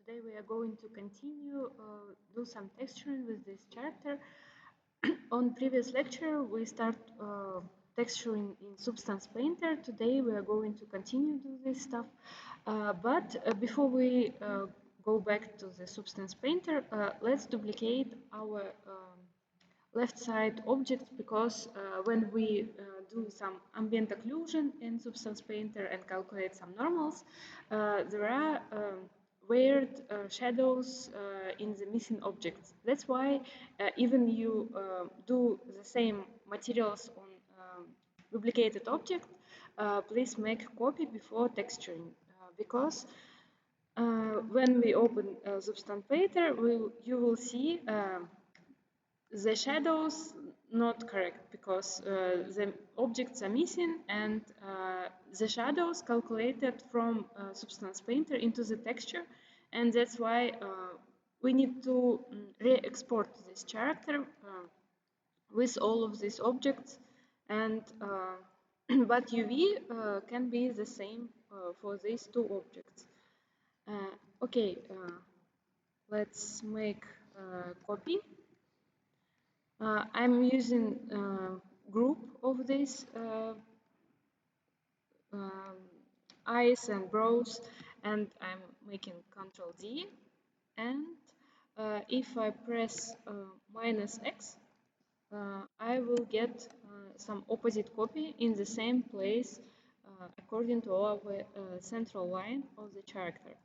Today we are going to continue do some texturing with this character. On previous lecture we start texturing in Substance Painter. Today we are going to continue do this stuff. But before we go back to the Substance Painter, let's duplicate our left side object, because when we do some ambient occlusion in Substance Painter and calculate some normals, there are weird shadows in the missing objects. That's why even you do the same materials on duplicated object, please make a copy before texturing, because when we open Substance Painter, you will see the shadows not correct, because the objects are missing, and the shadows calculated from Substance Painter into the texture, and that's why we need to re-export this character with all of these objects, and but UV can be the same for these two objects. Okay, let's make a copy. I'm using group of these eyes and brows, and I'm making Ctrl D, and if I press -X, I will get some opposite copy in the same place according to our central line of the character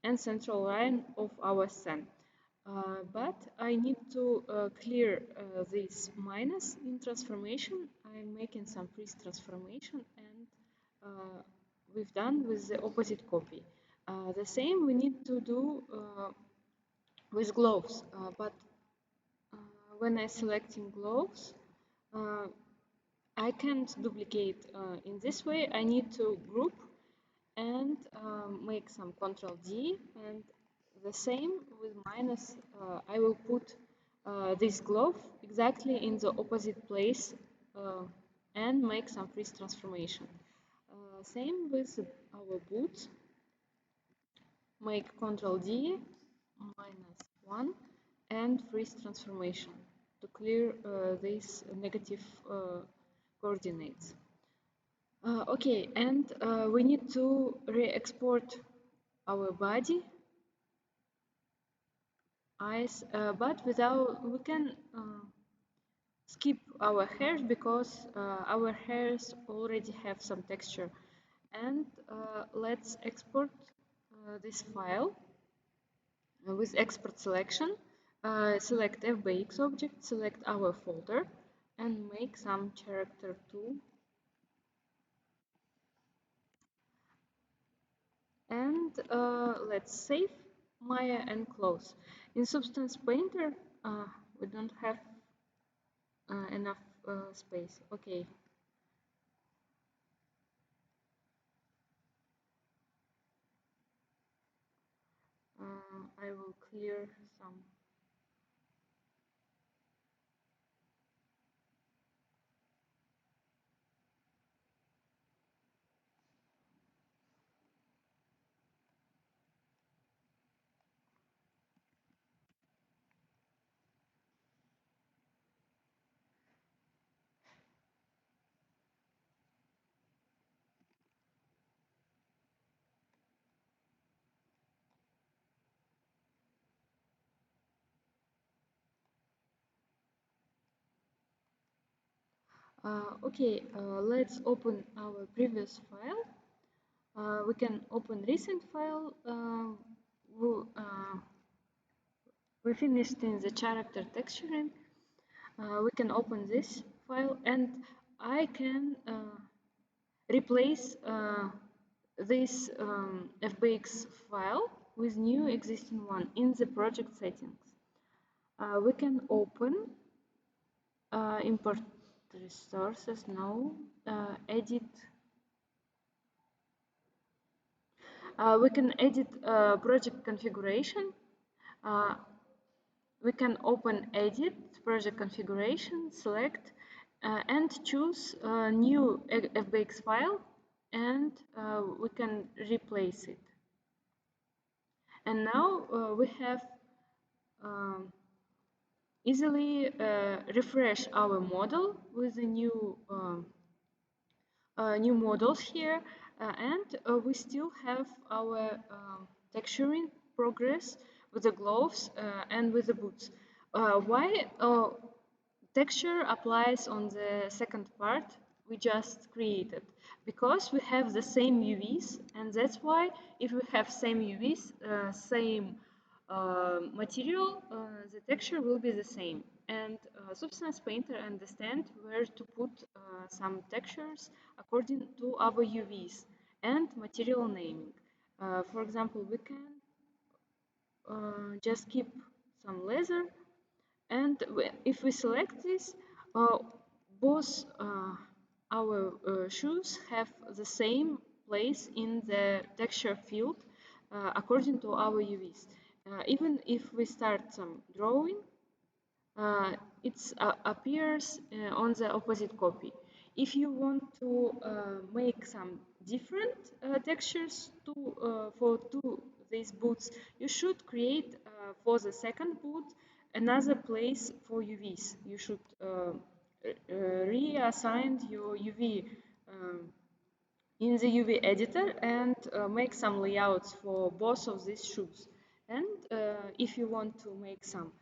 and central line of our scene. But I need to clear this minus in transformation. I'm making some freeze transformation, and we've done with the opposite copy. The same we need to do with gloves, but when I selecting gloves, I can't duplicate in this way. I need to group and make some Ctrl D, and the same with minus. I will put this glove exactly in the opposite place and make some freeze transformation. Same with our boots. Make Ctrl D, -1, and freeze transformation to clear these negative coordinates. Okay, and we need to re-export our body, eyes, but without, we can skip our hairs, because our hairs already have some texture. And let's export this file with export selection. Select FBX object, select our folder, and make some character 2. And let's save Maya and close. In Substance Painter, we don't have enough space. Okay. I will clear some. Okay, let's open our previous file. We can open recent file. We finished in the character texturing. We can open this file, and I can replace this FBX file with new existing one in the project settings. We can open import resources, no, edit. We can edit project configuration. We can open edit project configuration, select and choose a new FBX file, and we can replace it. And now we have um, easily refresh our model with the new models here, and we still have our texturing progress with the gloves and with the boots. Why texture applies on the second part we just created? Because we have the same UVs, and that's why if we have same UVs, same material, the texture will be the same. And Substance Painter understand where to put some textures according to our UVs and material naming. For example, we can just keep some leather, and if we select this, both our shoes have the same place in the texture field according to our UVs. Even if we start some drawing, it appears on the opposite copy. If you want to make some different textures for these boots, you should create for the second boot another place for UVs. You should reassign your UV in the UV editor and make some layouts for both of these shoes. And if you want to make some,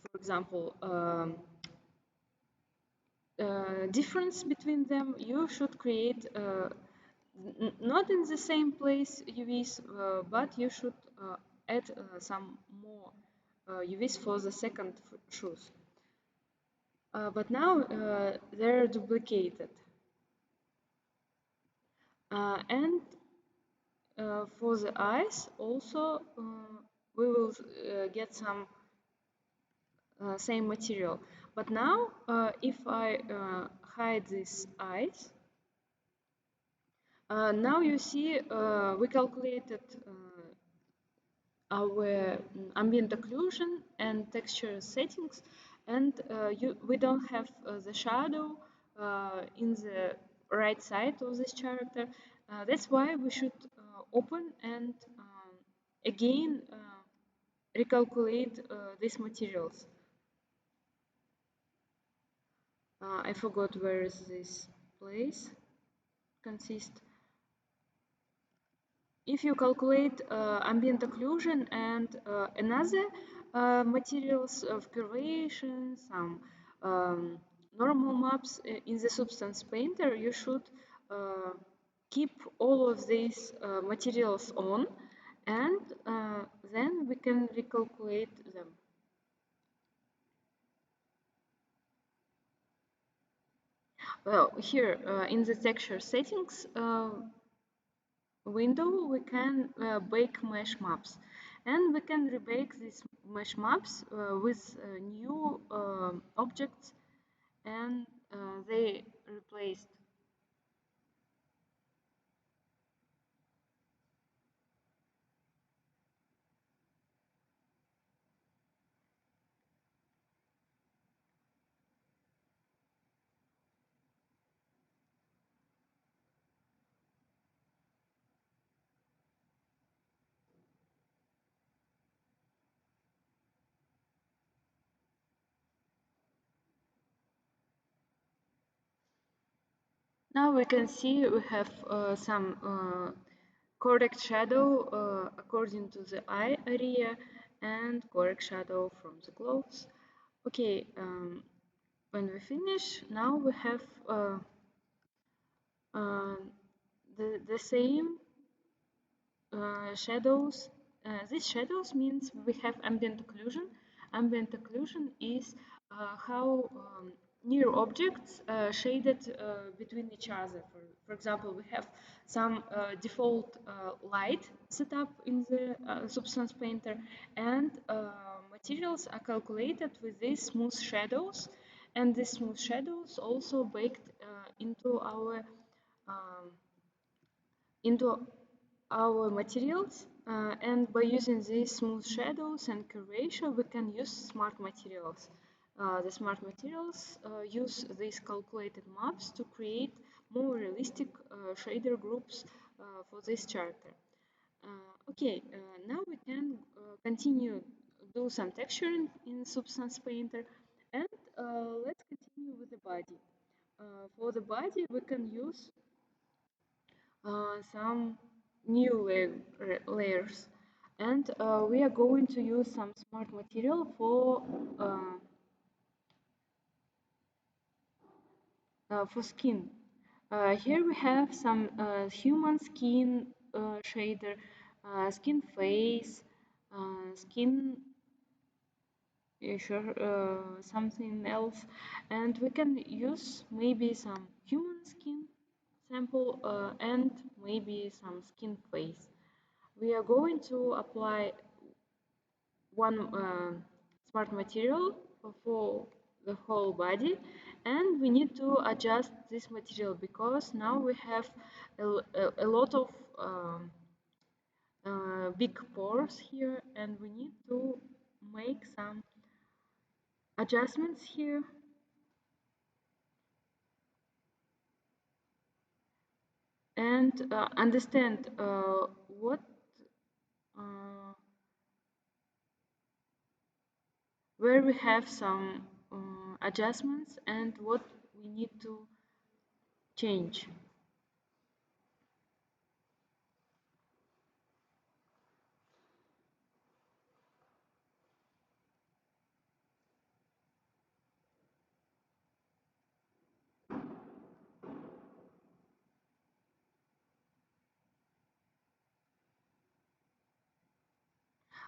for example, difference between them, you should create not in the same place UVs, but you should add some more UVs for the second shoes. But now they're duplicated. And for the eyes also we will get some same material. But now if I hide these eyes, now you see we calculated our ambient occlusion and texture settings, and we don't have the shadow in the right side of this character. That's why we should open and again recalculate these materials. I forgot where is this place consist. If you calculate ambient occlusion and another materials of curvation, some normal maps in the Substance Painter, you should keep all of these materials on, and then we can recalculate them. Well, here in the texture settings window, we can bake mesh maps, and we can rebake these mesh maps with new objects, and they replaced. Now we can see we have some correct shadow according to the eye area and correct shadow from the clothes. Okay, when we finish, now we have uh, the same shadows. These shadows means we have ambient occlusion. Ambient occlusion is how near objects shaded between each other. For example, we have some default light setup in the Substance Painter, and materials are calculated with these smooth shadows, and these smooth shadows also baked um, into our materials, and by using these smooth shadows and curvature we can use smart materials. The smart materials use these calculated maps to create more realistic shader groups for this character. Okay, now we can continue do some texturing in Substance Painter, and let's continue with the body. For the body, we can use some new layers, and we are going to use some smart material for skin. Here we have some human skin shader, skin face, skin sure something else, and we can use maybe some human skin sample and maybe some skin face. We are going to apply one smart material for the whole body, and we need to adjust this material because now we have a lot of big pores here, and we need to make some adjustments here and understand what uh, where we have some adjustments and what we need to change.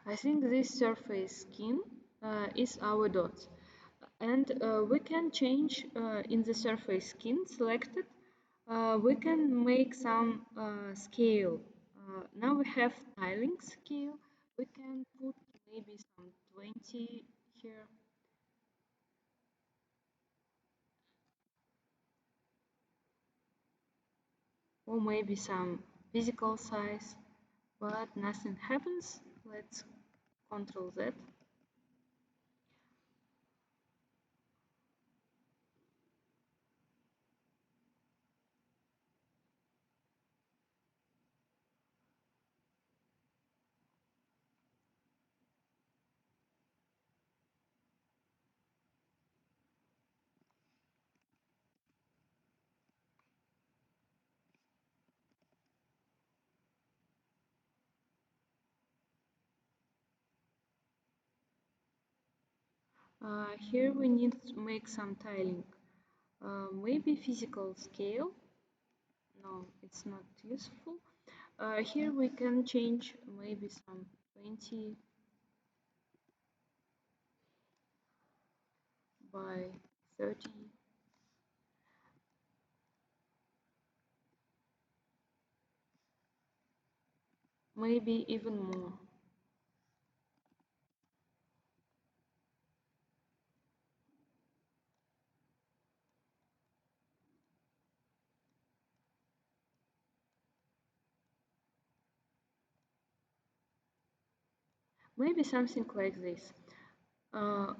I think this surface skin is our dots, and we can change in the surface skin selected. We can make some scale. Now we have tiling scale. We can put maybe some 20 here, or maybe some physical size, but nothing happens. Let's control that. Here we need to make some tiling. Maybe physical scale. No, it's not useful. Here we can change maybe some 20 by 30, maybe even more. Maybe something like this. Uh,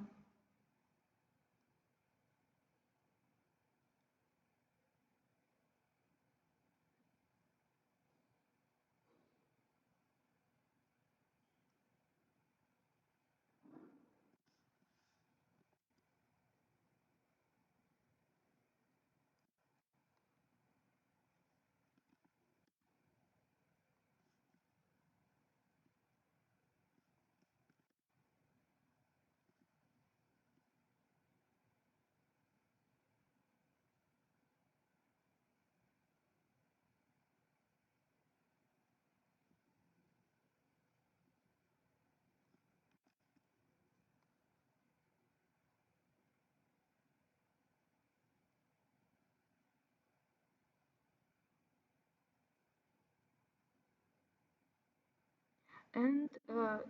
and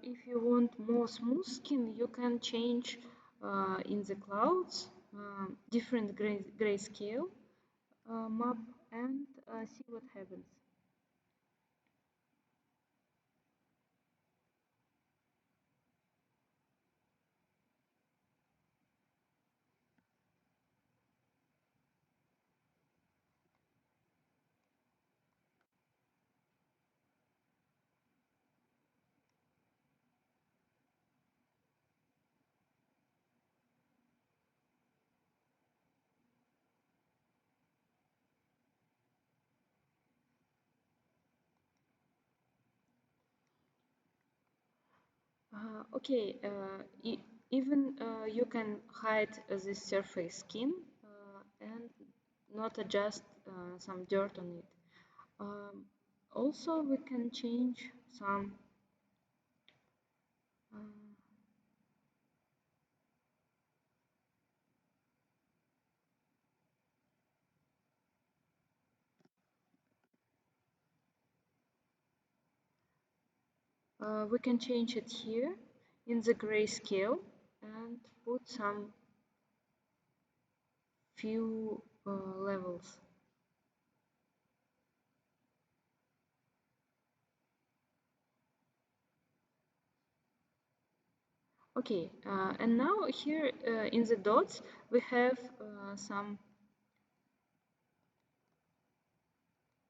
if you want more smooth skin, you can change in the clouds different grayscale map and see what happens. Okay, even you can hide this surface skin and not adjust some dirt on it. Um, Also, we can change some uh, we can change it here in the grayscale and put some few levels. Okay, and now here in the dots we have some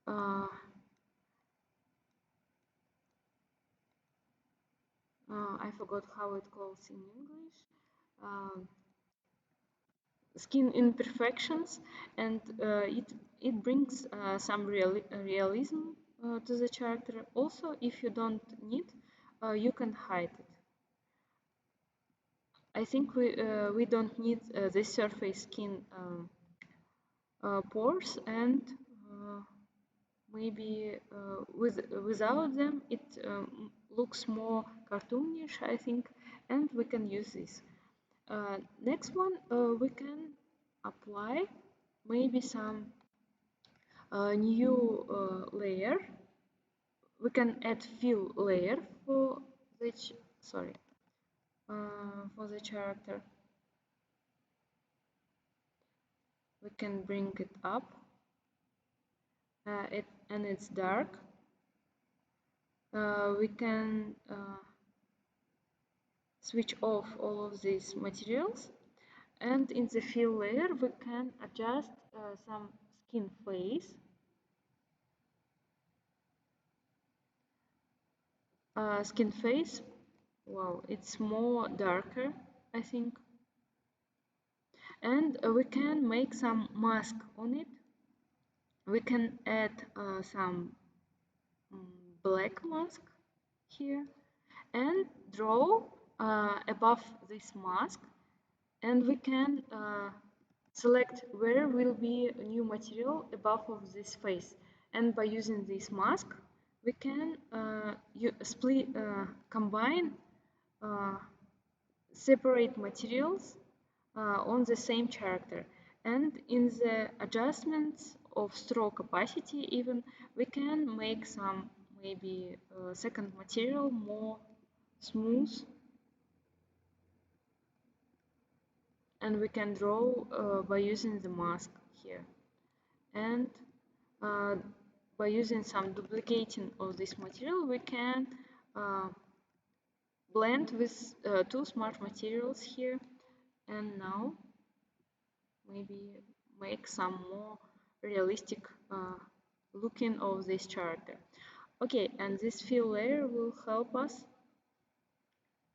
uh, I forgot how it calls in English. Um, Skin imperfections, and it brings some realism to the character. Also, if you don't need, you can hide it. I think we don't need this surface skin pores, and uh, maybe without them it looks more cartoonish, I think, and we can use this. Next one, we can apply maybe some new layer. We can add fill layer for the for the character. We can bring it up. And it's dark. We can switch off all of these materials, and in the fill layer we can adjust some skin face. Skin face, wow, it's more darker, I think. And we can make some mask on it. We can add some black mask here and draw above this mask, and we can select where will be a new material above of this face, and by using this mask we can combine uh, separate materials on the same character, and in the adjustments of stroke opacity even we can make some maybe second material more smooth, and we can draw by using the mask here, and uh, by using some duplicating of this material we can uh, blend with two smart materials here, and now maybe make some more realistic looking of this character. Okay, and this fill layer will help us,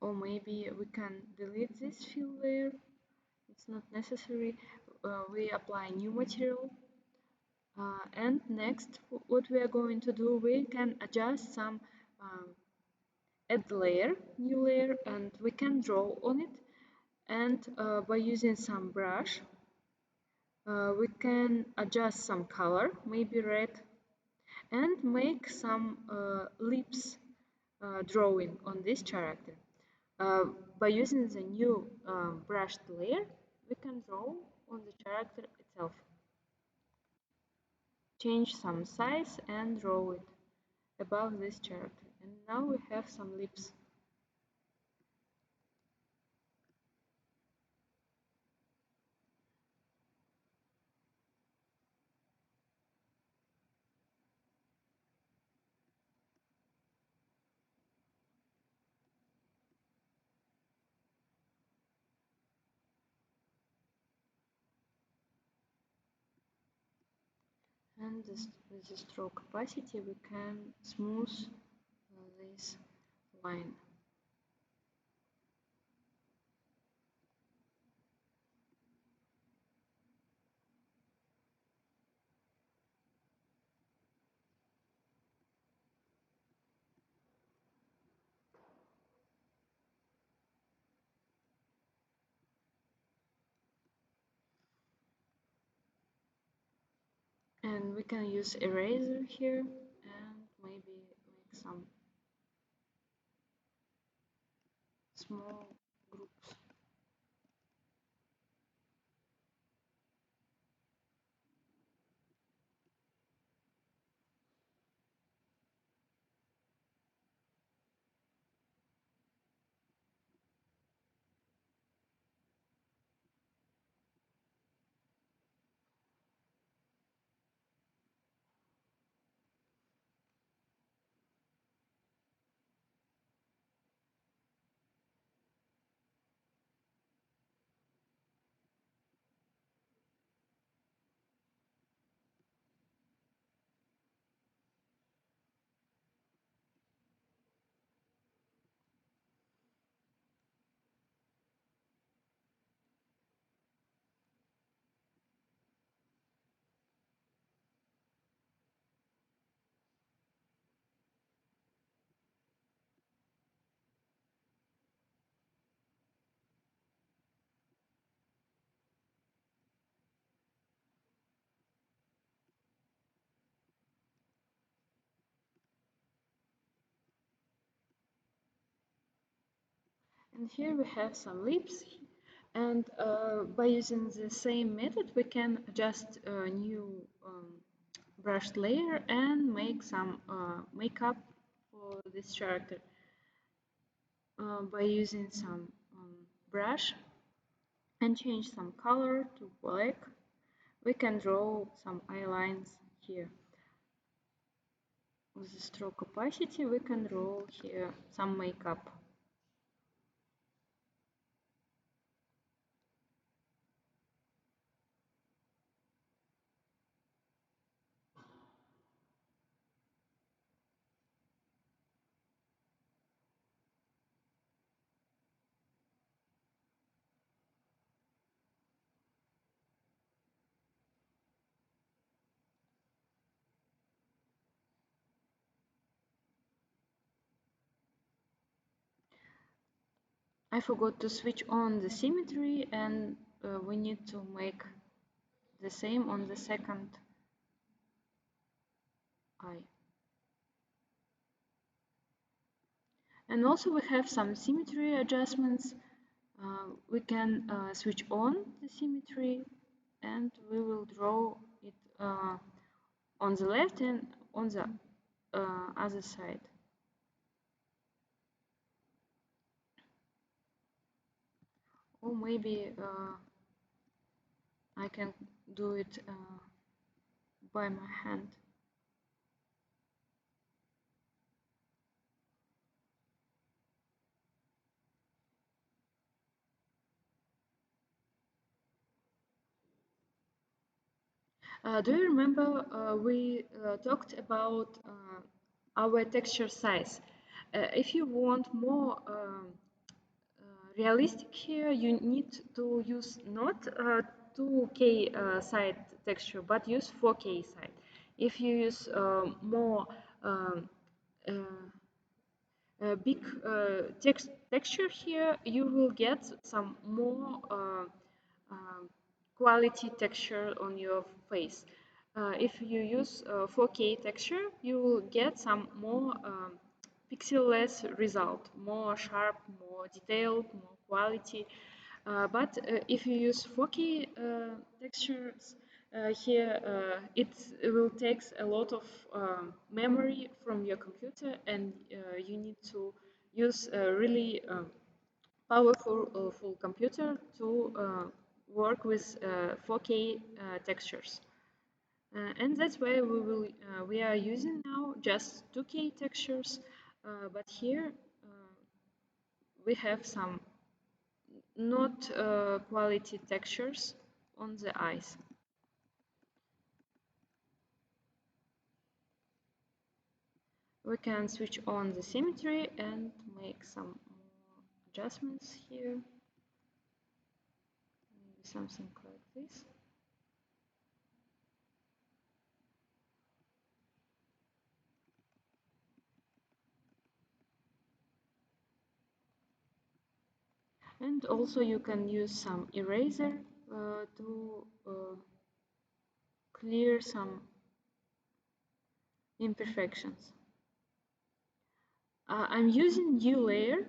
or maybe we can delete this fill layer, it's not necessary. We apply new material, and next what we are going to do, we can adjust some add layer, new layer, and we can draw on it, and by using some brush we can adjust some color, maybe red, and make some lips drawing on this character. Uh, by using the new brushed layer, we can draw on the character itself. Change some size and draw it above this character. And now we have some lips. And with the stroke opacity, we can smooth this line. And we can use eraser here and maybe make some small groups. And here we have some lips, and by using the same method we can adjust a new brushed layer and make some makeup for this character by using some brush and change some color to black. We can draw some eye lines here. With the stroke opacity we can draw here some makeup. I forgot to switch on the symmetry, and we need to make the same on the second eye. And also we have some symmetry adjustments. We can switch on the symmetry and we will draw it on the left and on the other side. Or maybe I can do it by my hand. Do you remember we talked about our texture size? If you want more realistic here, you need to use not 2K side texture, but use 4K side. If you use more um, uh, big texture here, you will get some more quality texture on your face. If you use 4K texture, you will get some more pixel-less result, more sharp, more detailed, more quality. But if you use 4K textures here, it will take a lot of memory from your computer, and you need to use a really powerful full computer to work with 4K textures. And that's why we are using now just 2K textures, but here we have some not quality textures on the eyes. We can switch on the symmetry and make some more adjustments here. Maybe something like this. And also you can use some eraser to clear some imperfections. I'm using new layer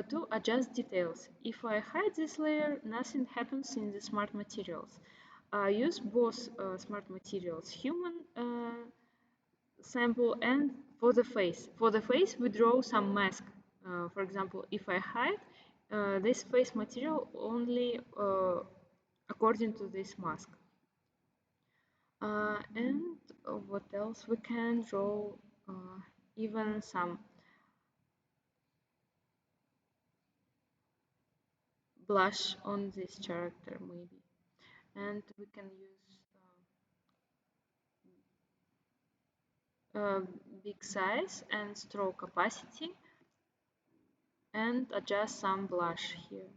to adjust details. If I hide this layer, nothing happens in the smart materials. I use both smart materials, human sample and for the face. For the face, we draw some mask. For example, if I hide this face material only according to this mask. And what else? We can draw even some blush on this character maybe. And we can use big size and stroke opacity and adjust some blush here.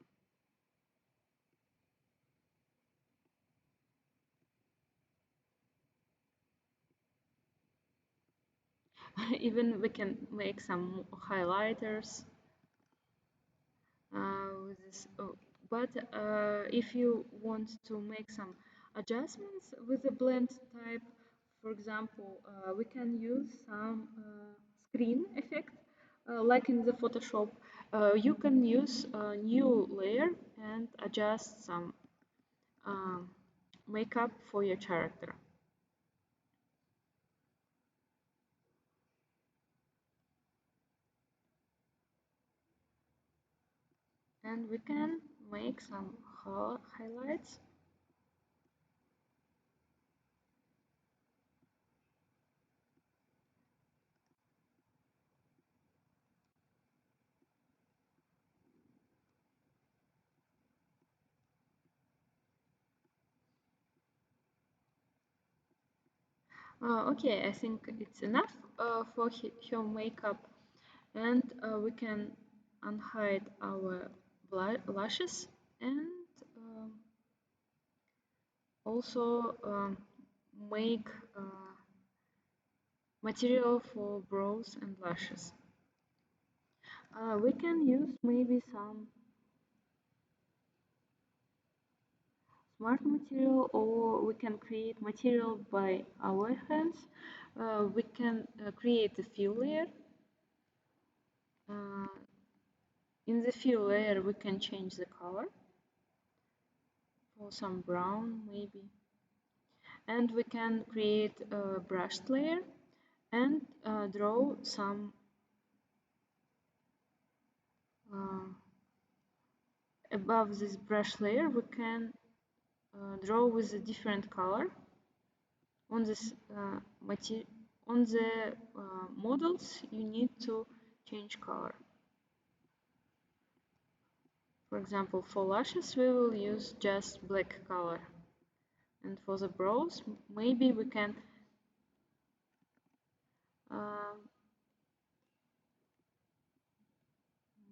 Even we can make some highlighters with this. Oh, but if you want to make some adjustments with the blend type, for example, we can use some screen effect, like in the Photoshop. You can use a new layer and adjust some um, makeup for your character. And we can make some highlights. Okay, I think it's enough for her makeup, and we can unhide our lashes and um, also make material for brows and lashes. We can use maybe some smart material, or we can create material by our hands. We can create a fill layer. Uh, in the fill layer, we can change the color for some brown maybe. And we can create a brushed layer and draw some uh, above this brush layer. We can draw with a different color on this material. On the models, you need to change color. For example, for lashes, we will use just black color. And for the brows, maybe we can um,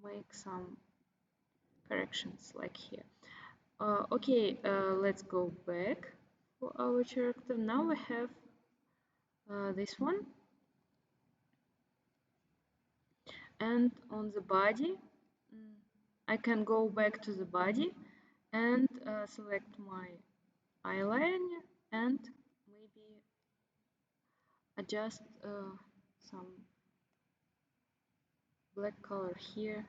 make some corrections like here. Okay, let's go back for our character. Now we have this one, and on the body, I can go back to the body and select my eyeliner and maybe adjust some black color here.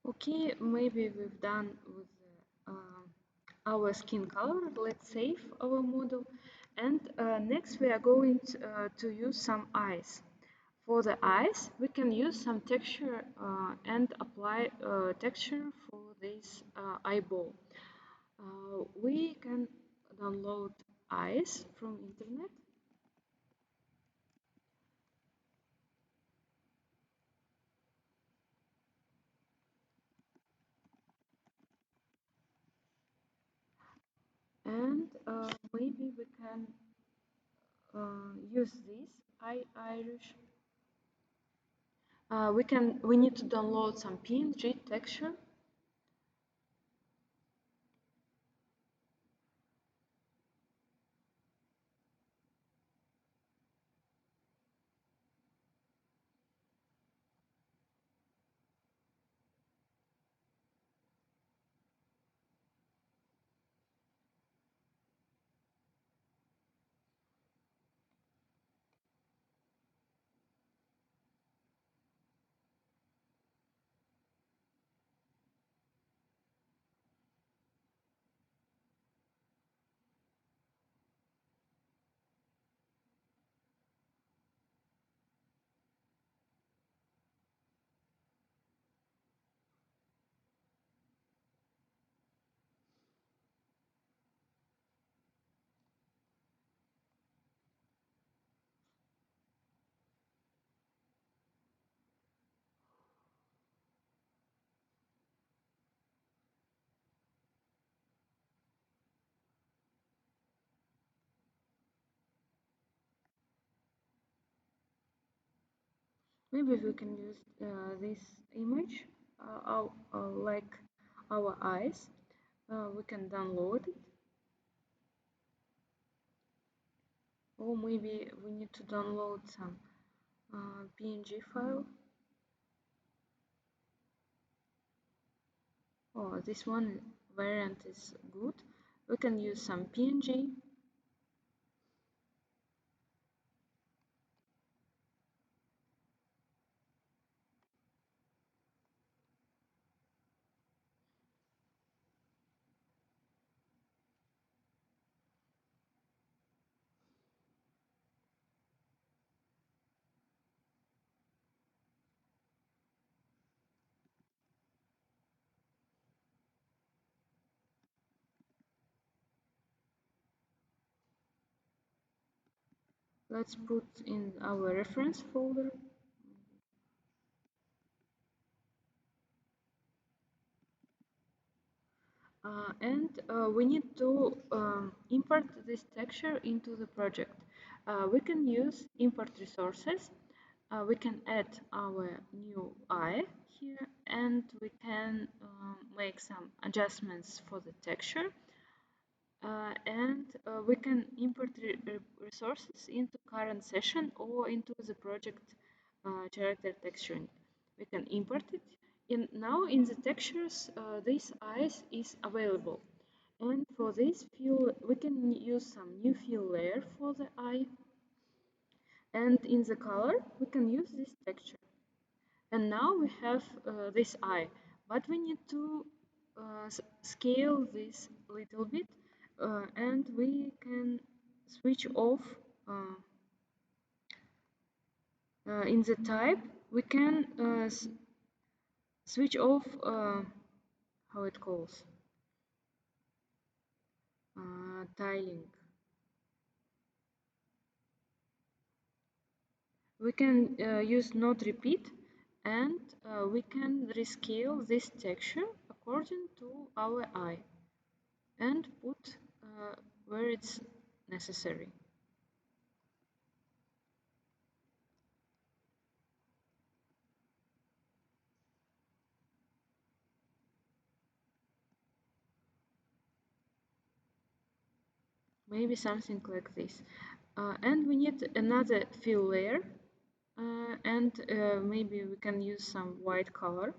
Okay, maybe we've done with our skin color. Let's save our model. And next we are going to use some eyes. For the eyes, we can use some texture and apply texture for this eyeball. We can download eyes from internet. And maybe we can use this Irish. We need to download some PNG texture. Maybe we can use this image, like our eyes. We can download it, or maybe we need to download some PNG file. Oh, this one variant is good. We can use some PNG. Let's put in our reference folder. And we need to import this texture into the project. We can use import resources. We can add our new eye here, and we can make some adjustments for the texture. And we can import resources into current session or into the project character texturing. We can import it. Now in the textures, this eyes is available. And for this fill, we can use some new fill layer for the eye. And in the color, we can use this texture. And now we have this eye, but we need to scale this a little bit, and we can switch off in the type. We can switch off how it calls tiling. We can use not repeat, and we can rescale this texture according to our eye and put where it's necessary. Maybe something like this. And we need another fill layer, and maybe we can use some white color,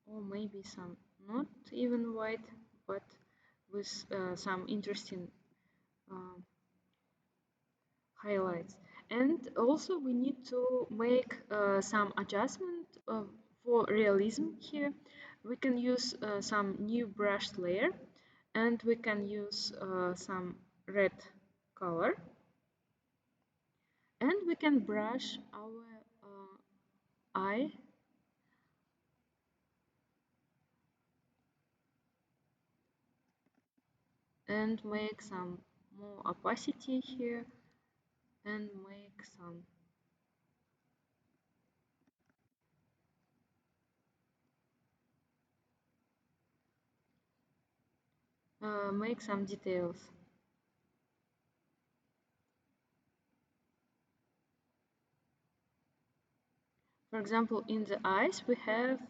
or maybe some not even white, but with some interesting um, highlights. And also we need to make some adjustment for realism here, we can use some new brushed layer, and we can use some red color, and we can brush our eye and make some more opacity here and make some details. For example, in the eyes we have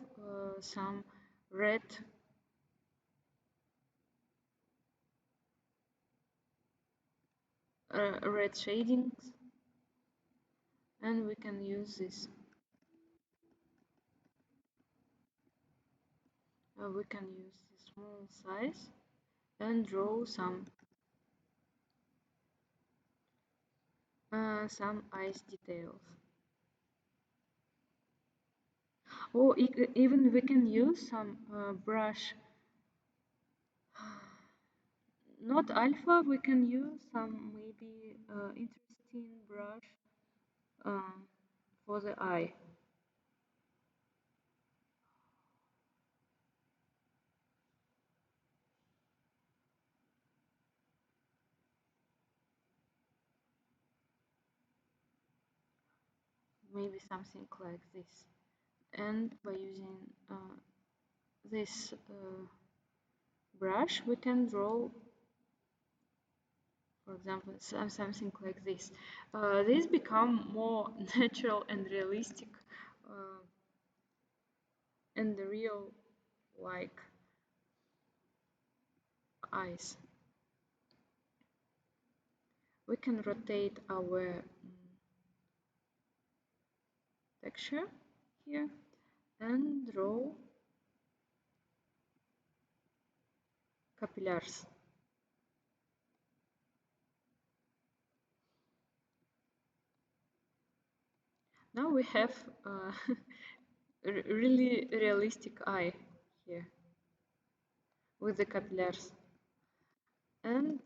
some red red shadings, and we can use this. We can use the small size and draw some eyes details. Or even we can use some brush, not alpha. We can use some maybe interesting brush uh, for the eye. Maybe something like this. And by using this brush, we can draw, for example, something like this. These become more natural and realistic uh, and real like eyes. We can rotate our texture here and draw capillaries. Now we have really realistic eye here with the capillaries. And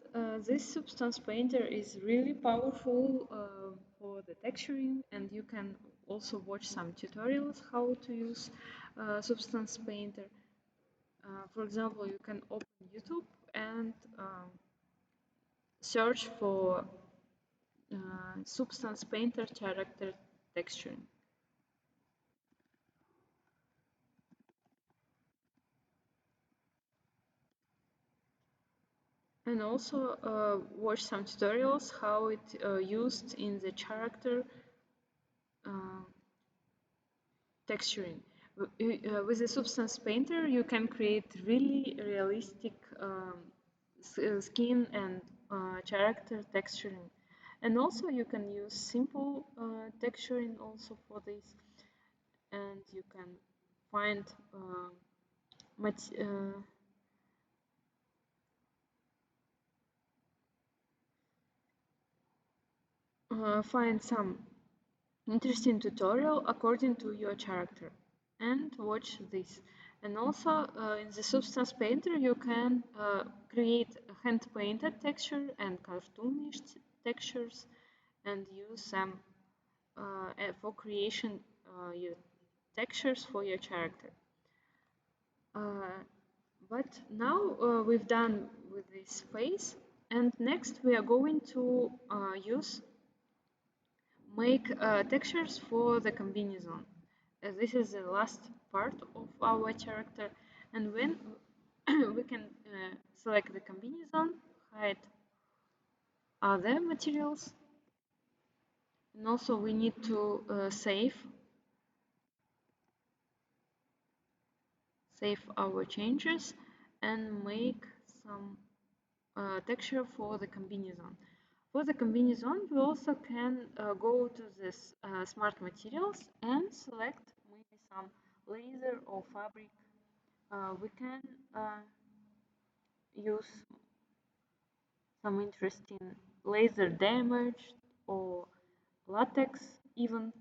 this Substance Painter is really powerful for the texturing, and you can also watch some tutorials how to use Substance Painter. For example, you can open YouTube and search for Substance Painter character texturing. And also watch some tutorials how it used in the character uh, texturing. With the Substance Painter, you can create really realistic skin and character texturing. And also you can use simple texturing also for this, and you can find mat find some interesting tutorial according to your character and watch this. And also in the Substance Painter you can create hand painted texture and cartoonish textures and use them for creation your textures for your character. But now we've done with this phase, and next we are going to use make textures for the combination. This is the last part of our character, and when we can select the combination, hide other materials, and also we need to save our changes and make some texture for the combination. For the combination, we also can go to this smart materials and select maybe some laser or fabric. We can use some interesting laser damage or latex even.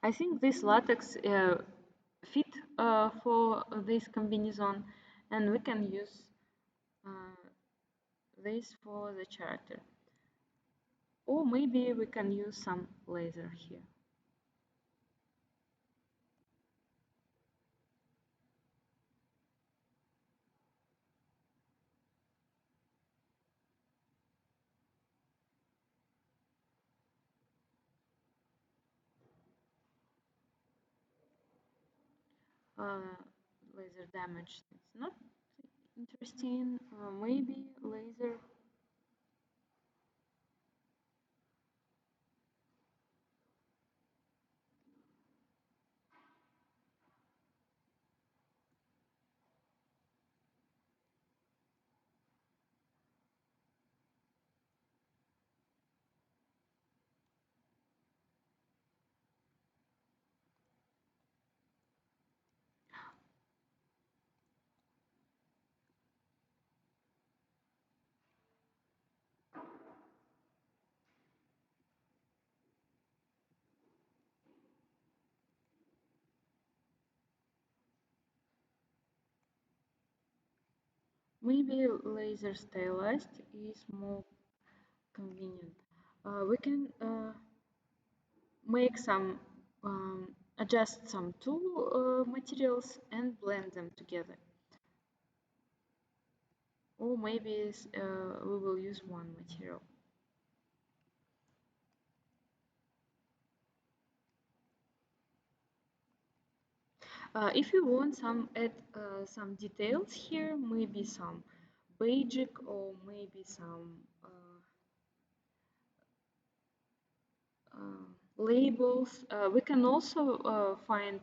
I think this latex fit for this combination, and we can use uh, this for the character. Or maybe we can use some laser here. Uh, Laser damage, it's not interesting. Maybe laser. Maybe laser stylized is more convenient. We can make some, adjust some two materials and blend them together. Or maybe we will use one material. If you want some add some details here, maybe some basic or maybe some labels. We can also find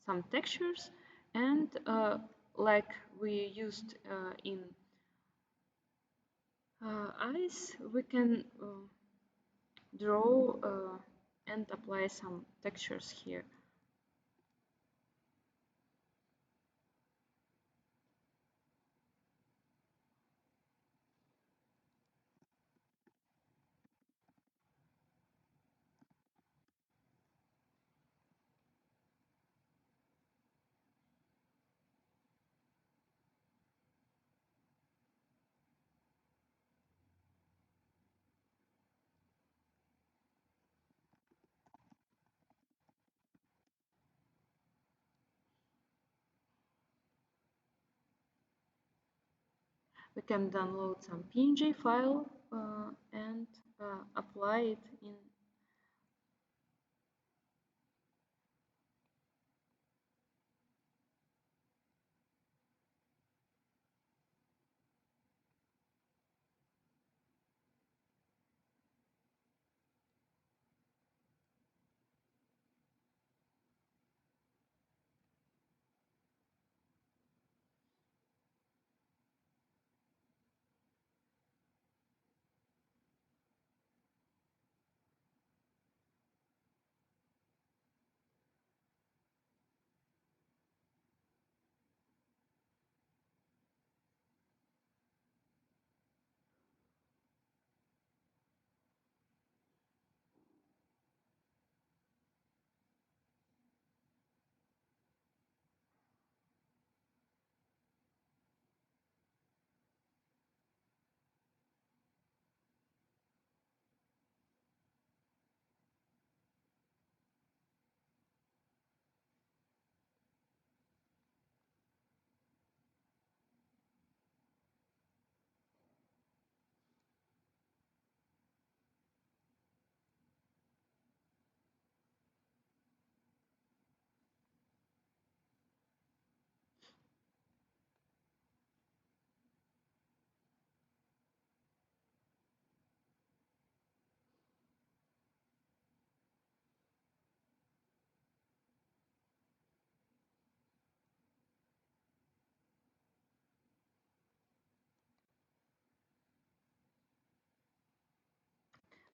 some textures and like we used in eyes, we can draw and apply some textures here. We can download some PNG file and apply it in.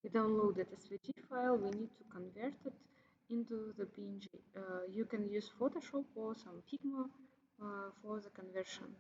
We downloaded SVG file, we need to convert it into the PNG. You can use Photoshop or some Figma for the conversion.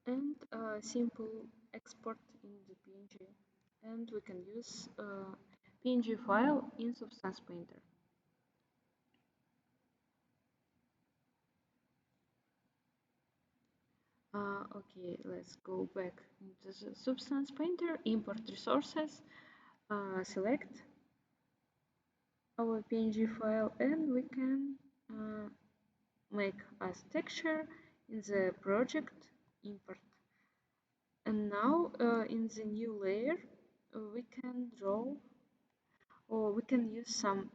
and a simple export in the PNG. And we can use a PNG file in Substance Painter. Okay, let's go back into the Substance Painter, import resources, select our PNG file, and we can make as texture in the project import. And now in the new layer, we can draw, or we can use some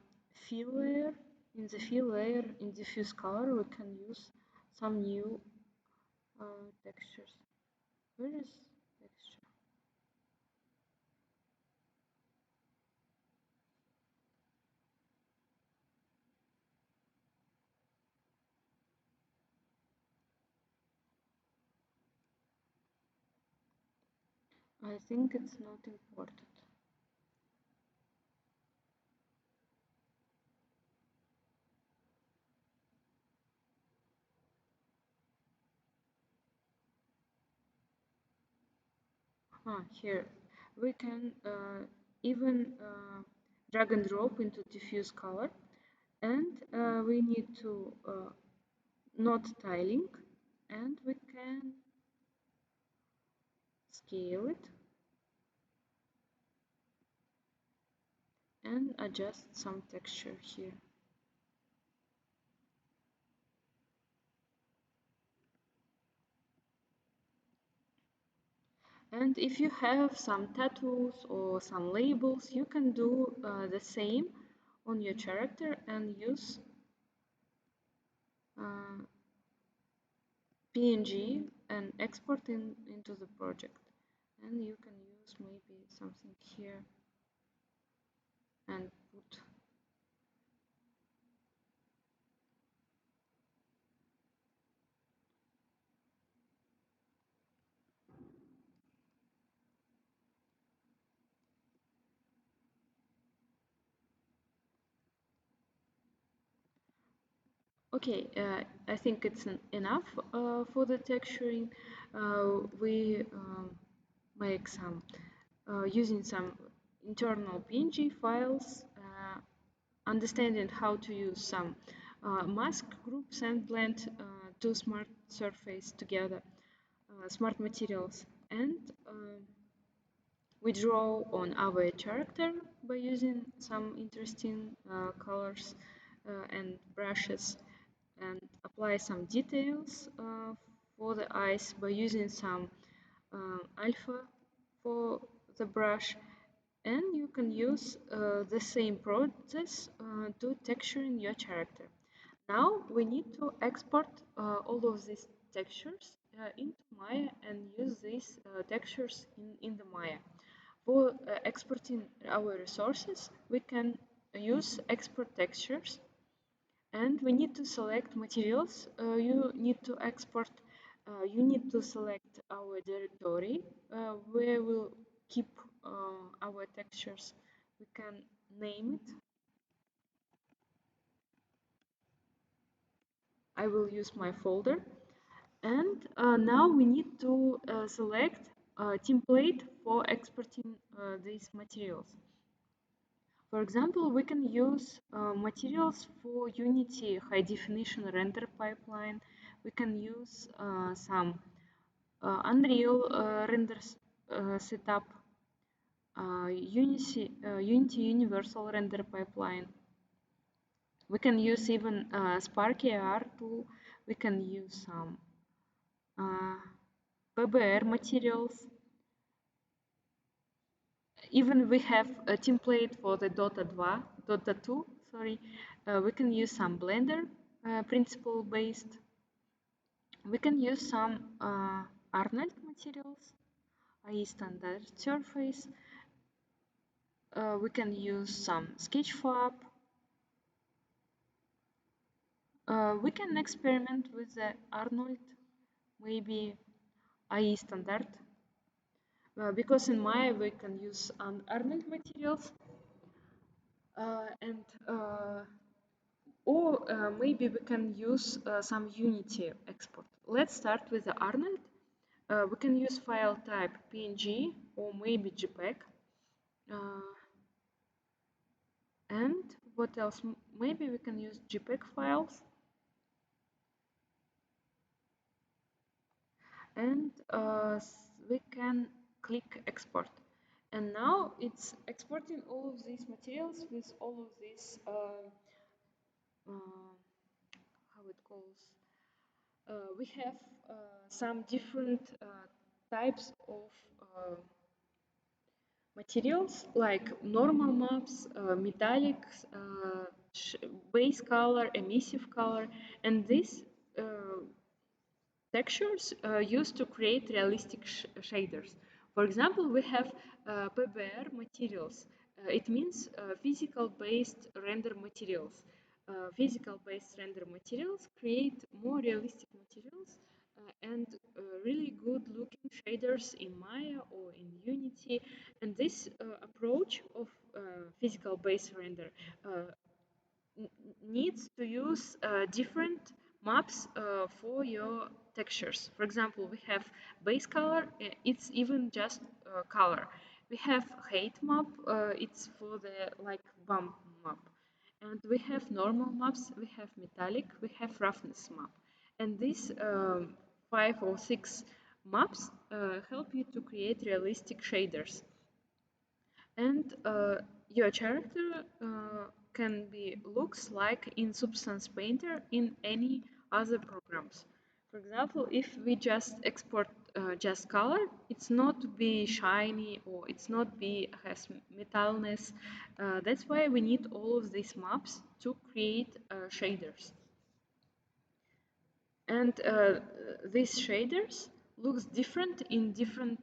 fill layer. In the fill layer, in diffuse color, we can use some new textures. Where is texture? I think it's not important. Here we can even drag and drop into diffuse color, and we need to not tiling, and we can scale it and adjust some texture here. And if you have some tattoos or some labels, you can do the same on your character and use PNG and export into the project. And you can use maybe something here and put. Okay, I think it's enough for the texturing. We make some using some internal PNG files, understanding how to use some mask groups and blend two smart surface together, smart materials, and we draw on our character by using some interesting colors and brushes, and apply some details for the eyes by using some alpha for the brush, and you can use the same process to texturing your character. Now we need to export all of these textures into Maya and use these textures in the Maya. For exporting our resources, we can use export textures, and we need to select materials. You need to export, you need to select our directory where we'll keep our textures. We can name it. I will use my folder. And now we need to select a template for exporting these materials. For example, we can use materials for Unity high definition render pipeline. We can use some Unreal renders setup, Unity universal render pipeline. We can use even Sparky AR tool. We can use some PBR materials. Even we have a template for the Dota 2, sorry. We can use some Blender principle based. We can use some Arnold materials, i.e. standard surface. We can use some Sketchfab. We can experiment with the Arnold, maybe i.e. standard. Because in Maya we can use Arnold materials, and or maybe we can use some Unity export. Let's start with the Arnold. We can use file type PNG or maybe JPEG. And what else? Maybe we can use JPEG files. And we can click export. And now it's exporting all of these materials with all of these, how it calls, we have some different types of materials like normal maps, metallics, base color, emissive color, and these textures used to create realistic shaders. For example, we have PBR materials. It means physical-based render materials. Physical-based render materials create more realistic materials and really good-looking shaders in Maya or in Unity. And this approach of physical-based render needs to use different maps for your textures. For example, we have base color, it's even just color. We have height map, it's for the like bump map. And we have normal maps, we have metallic, we have roughness map. And these 5 or 6 maps help you to create realistic shaders. And your character can be looks like in Substance Painter in any other programs. For example, if we just export just color, it's not be shiny or it's not be has metalness. That's why we need all of these maps to create shaders. And these shaders looks different in different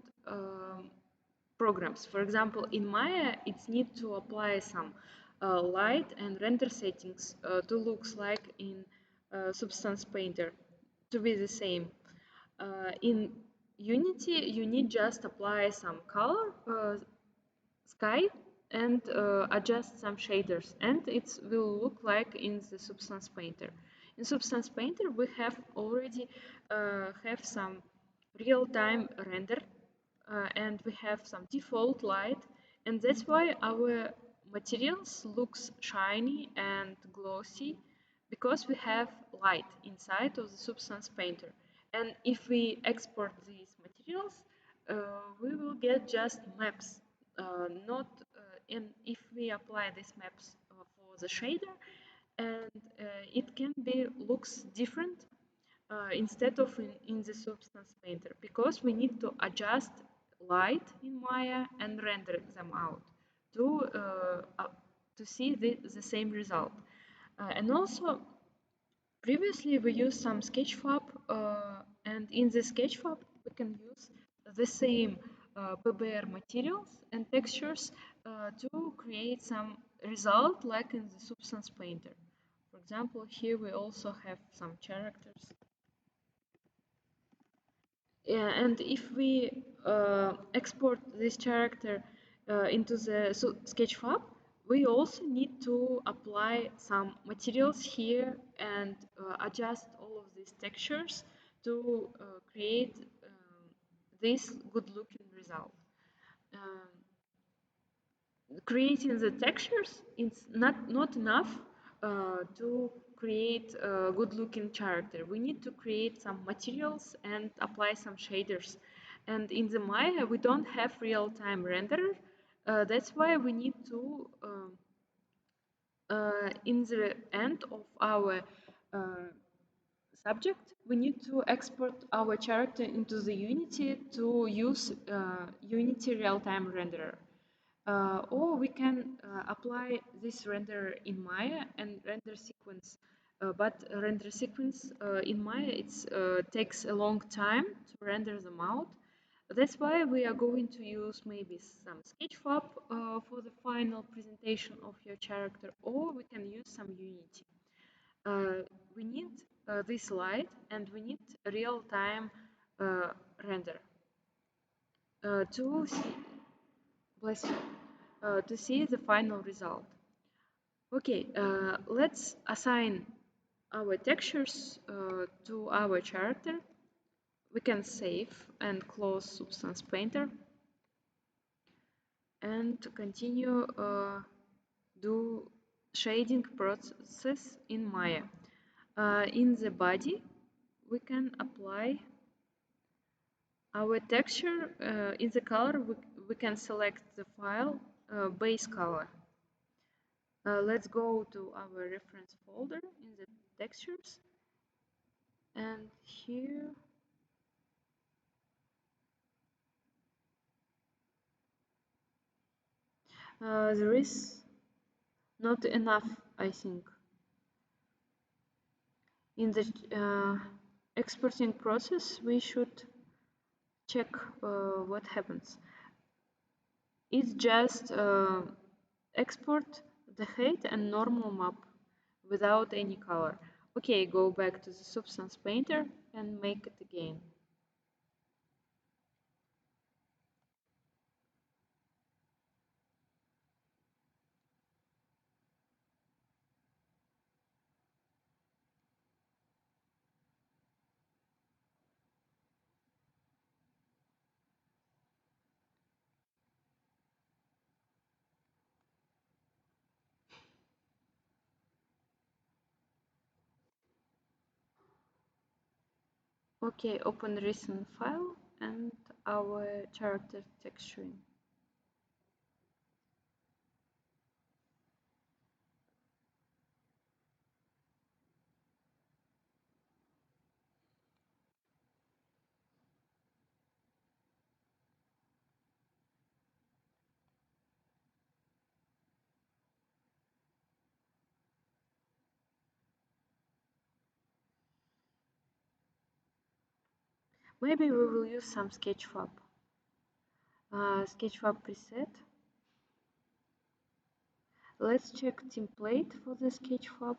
programs. For example, in Maya, it's need to apply some light and render settings to looks like in Substance Painter to be the same. In Unity, you need just apply some color, sky, and adjust some shaders, and it will look like in the Substance Painter. In Substance Painter, we have already have some real-time render and we have some default light, and that's why our materials looks shiny and glossy because we have light inside of the Substance Painter. And if we export these materials, we will get just maps, not and if we apply these maps for the shader, and it can be looks different instead of in the Substance Painter, because we need to adjust light in Maya and render them out to see the same result. And also, previously we used some Sketchfab, and in the Sketchfab we can use the same PBR materials and textures to create some result like in the Substance Painter. For example, here we also have some characters. Yeah, and if we export this character into the Sketchfab, we also need to apply some materials here and adjust all of these textures to create this good-looking result. Um, Creating the textures is not enough to create a good looking character. We need to create some materials and apply some shaders. And in the Maya we don't have real-time renderer. That's why we need to in the end of our subject, we need to export our character into the Unity to use Unity real-time renderer. Or we can apply this render in Maya and render sequence. But render sequence in Maya it takes a long time to render them out. That's why we are going to use maybe some Sketchfab for the final presentation of your character, or we can use some Unity. We need this light and we need real-time render to see, bless you, to see the final result. Okay, let's assign our textures to our character. we can save and close Substance Painter and continue do shading process in Maya. In the body, we can apply our texture. In the color, we can select the file base color. Let's go to our reference folder in the textures, and here there is not enough, I think. In the exporting process, we should check what happens. It's just export the height and normal map without any color. Okay, go back to the Substance Painter and make it again. Okay, open recent file and our character texturing. Maybe we will use some Sketchfab. Sketchfab preset. Let's check template for the Sketchfab.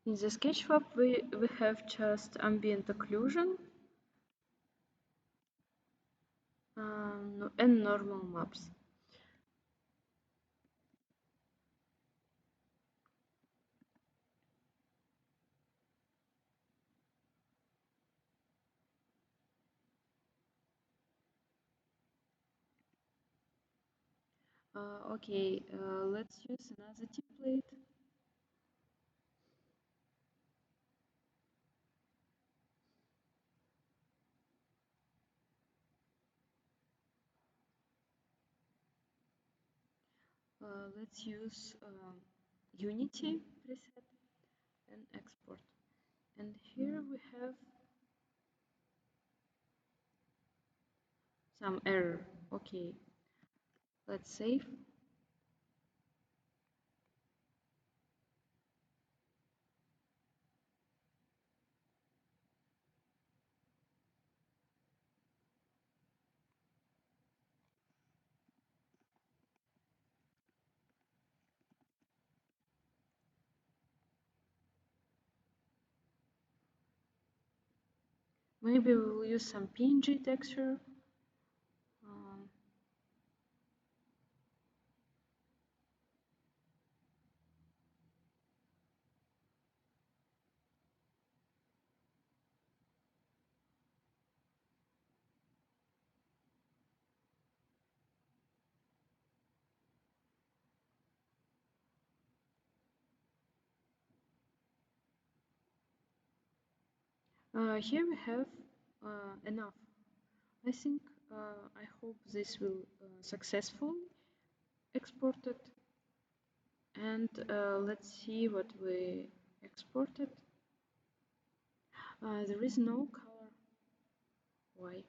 In the Sketchfab, we have just ambient occlusion and normal maps. Okay, let's use another template. Let's use Unity preset and export. And here we have some error. Okay, let's save. Maybe we will use some PNG texture. Um, here we have enough. I think I hope this will successfully export it. And let's see what we exported. There is no color. Why?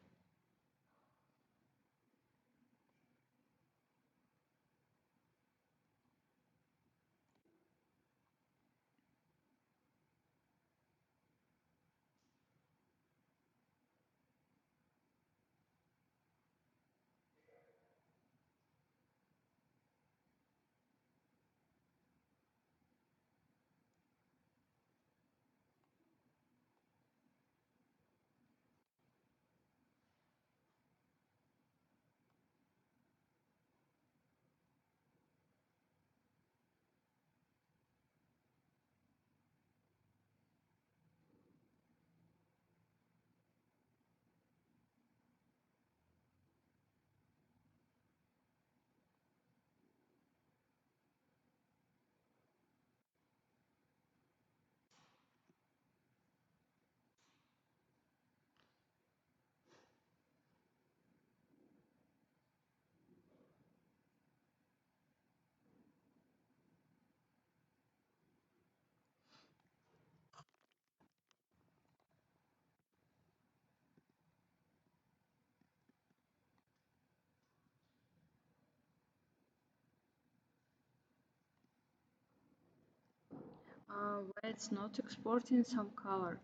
Why it's not exporting some color?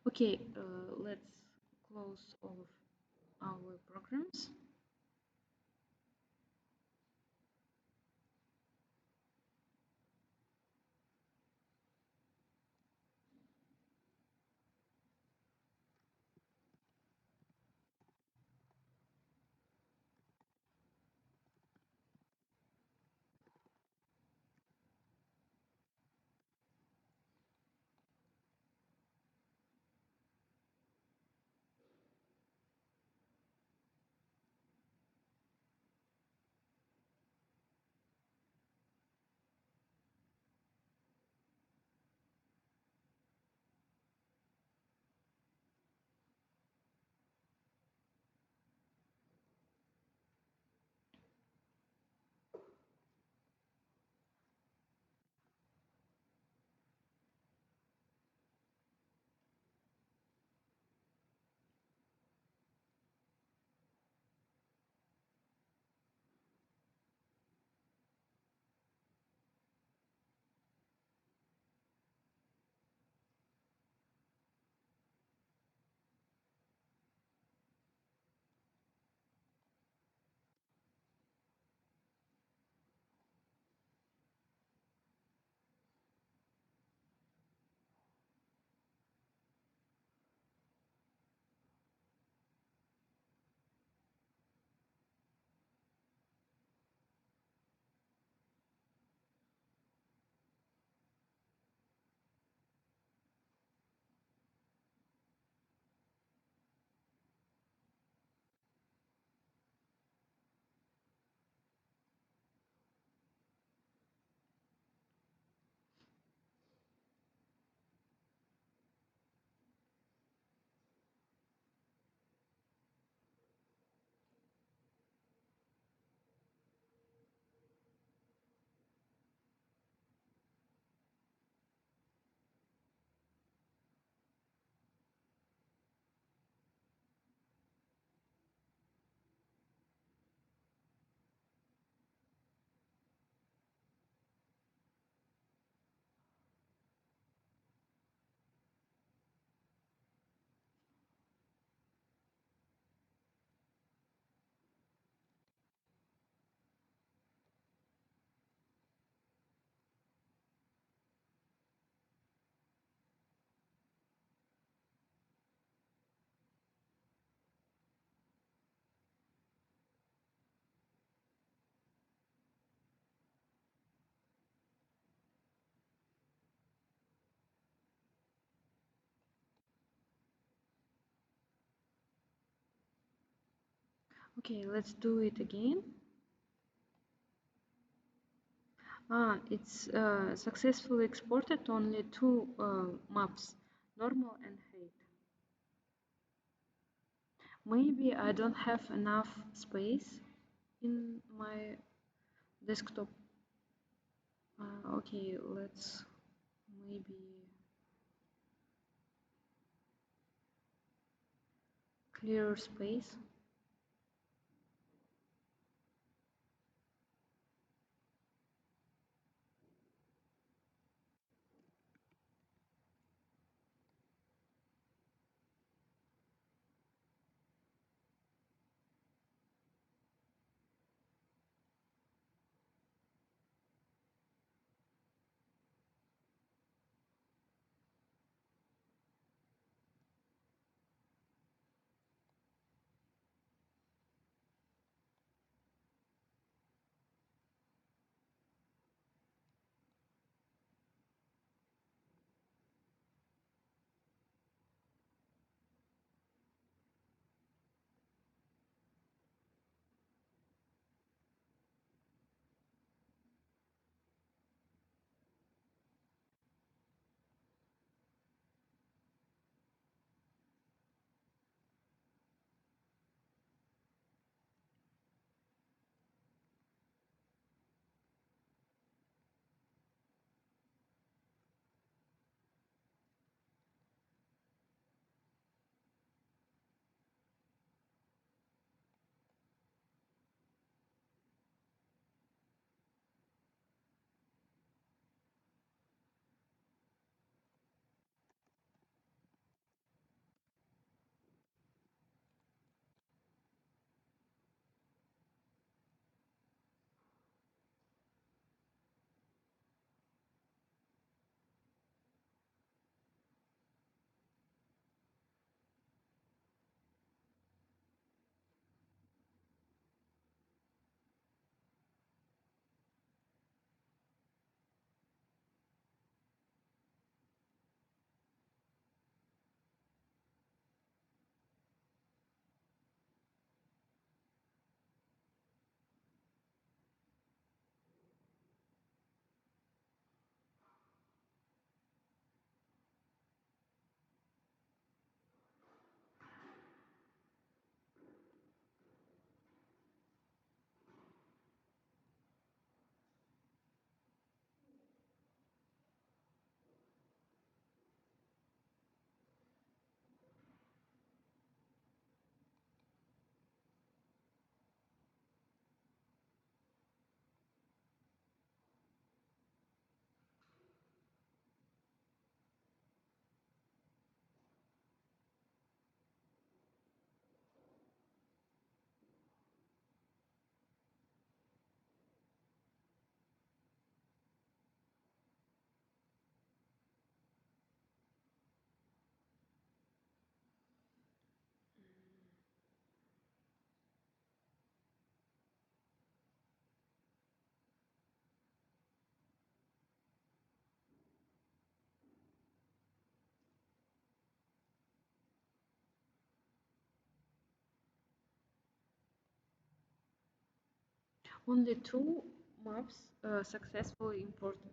Okay, let's close all of our programs. Okay, let's do it again. It's successfully exported only two maps, normal and height. Maybe I don't have enough space in my desktop. Okay, let's maybe clear space. Only two maps successfully imported.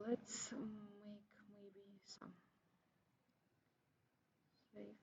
Let's make maybe some slave.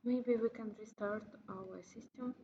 Maybe we can restart our system.